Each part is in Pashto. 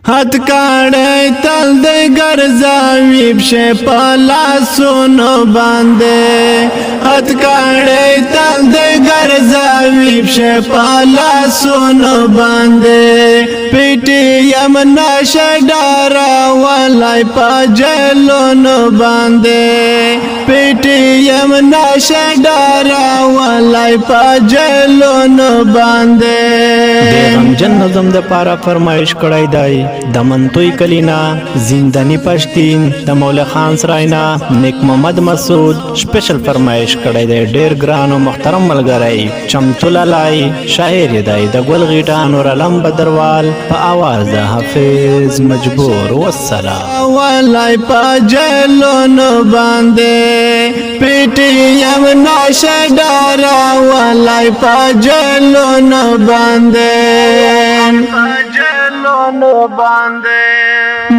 هات کاڼی تل د ګرځاوي پښې په لاسونو باندې هات کاڼی تل د ګرځاوي پښې په لاسونو باندې پیټي یم نشه ډارولای په جلونو باندې پیټي یم نشه ډارولای په جلونو باندې غمجن نظم د پاره فرمایش کړی دی د منتوی کلینا زندانی پښتین د مولا خان سراینا نیک محمد مسعود سپیشل فرمایش کړی دی ډیر ګران او محترم ملګری چمتولا لای شاعر دی د ګل غیټا نور علم بدروال په आवाज د حافظ مجبور والسلام ولای په جلونو باندې پیټي یم نشه ډارولای په جلونو باندې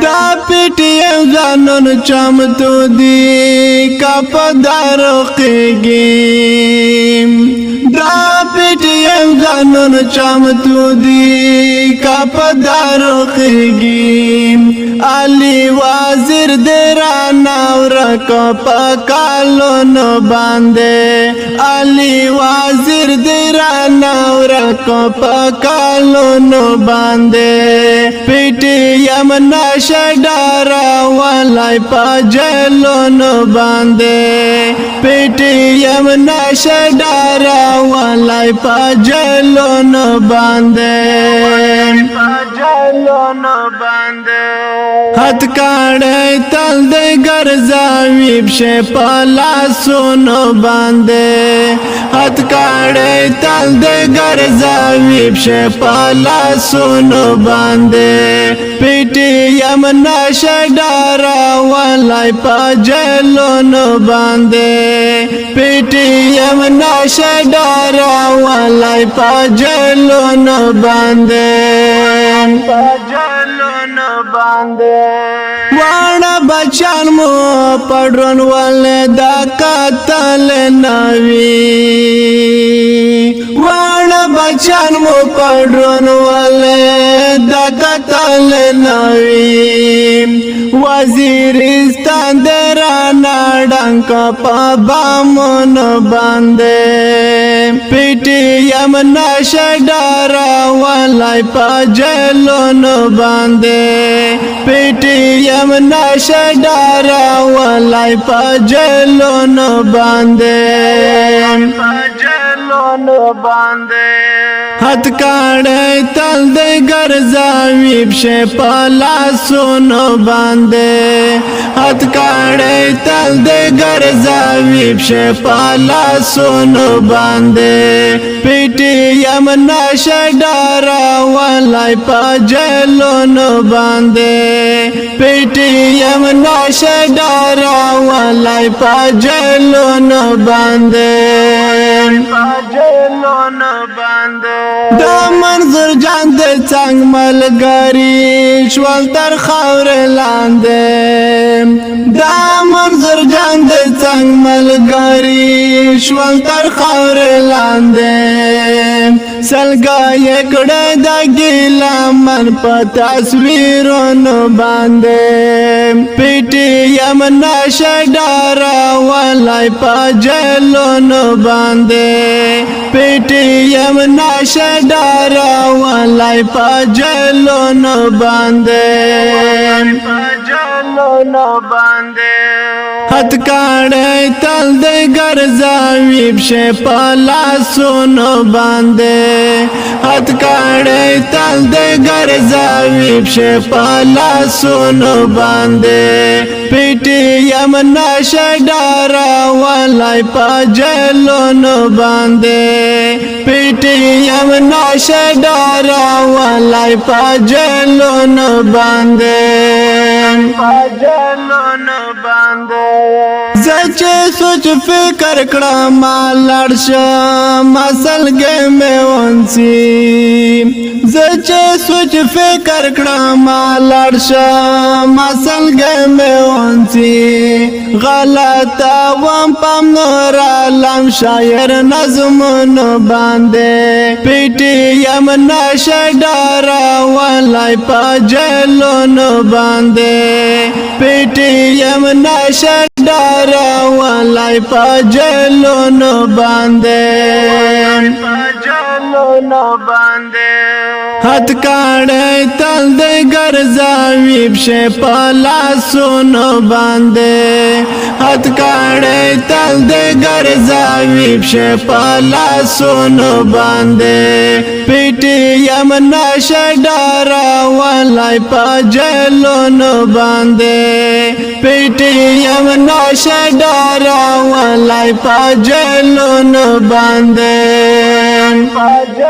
دا پیټي یم ځانون چمتو دی کپدارو قیږي دا پیټي یم ځانون چمتو دی کپدارو قیږي علی وزیر درانه ورکو پکالونو باندې علی وزیر درانه ورکو پکالونو باندې پیټي یم نشه ډارولای په جلونو باندې پیټي یم نشه ډارولای په جلونو باندې هات کاڼی تل د ګرځاوي پښې په لاسونو باندې هات کاڼی تل د ګرځاوي پښې په لاسونو باندې پیټي یم نشه ډارولای په جلونو باندې پیټي یم نشه ډارولای په جلونو باندې وانا بچان مو پړون ول دا قتل نوي وانا بچان مو پړون ول دا قتل نوي وزیرستان درانه ډنګ په بامون باندې پیټي یم نشه ډارولای په جلونو باندې پیټي یم نشه ډارولای په جلونو باندې هات کاڼی تل د ګرځاوي پښې په لاسونو باندې هات کاڼی تل د ګرځاوي پښې په لاسونو باندې پیټي یم نشه ډارولای په جلونو باندې پیټي یم نشه ډارولای په جلونو باندې دا منظور جان د څنګ ملګری شول تر خاور لاندې دا منظور جان د څنګ ملګری شول تر خاور لاندې سلګا یکړه د ګیلا من په تصویرونو باندې پیټي یم نشه ډارولای په جلونو باندې پیټي یم نشه ډارولای په جلونو باندې هات کاڼی تل د ګرځاوي پښې په لاسونو باندې هات کاڼی تل د ګرځاوي پښې په لاسونو باندې پیټي یم نشه ډارولای په جلونو باندې پیټي یم نشه ډارولای په جلونو باندې پجلون باندې زچ سوچ فکر کړم لړشم مسلګې مې ونسی زچ سوچ فکر کړم لړشم مسلګې مې ونسی غلطه وم پم نور عالم شاعر نظمون باندې پیټي یم نشډار ولای پجلون باندې پیټي یم نشډار ولای پجلون باندې پجلون باندې هات کاړې تل دې ګرځاوي بشه پلاسونو باندې هات کاړې تل دې ګرځاوي بشه پلاسونو باندې پیټي یم نشډار ولای پجلون باندې پیټي یم نشډار ولای پجلون باندې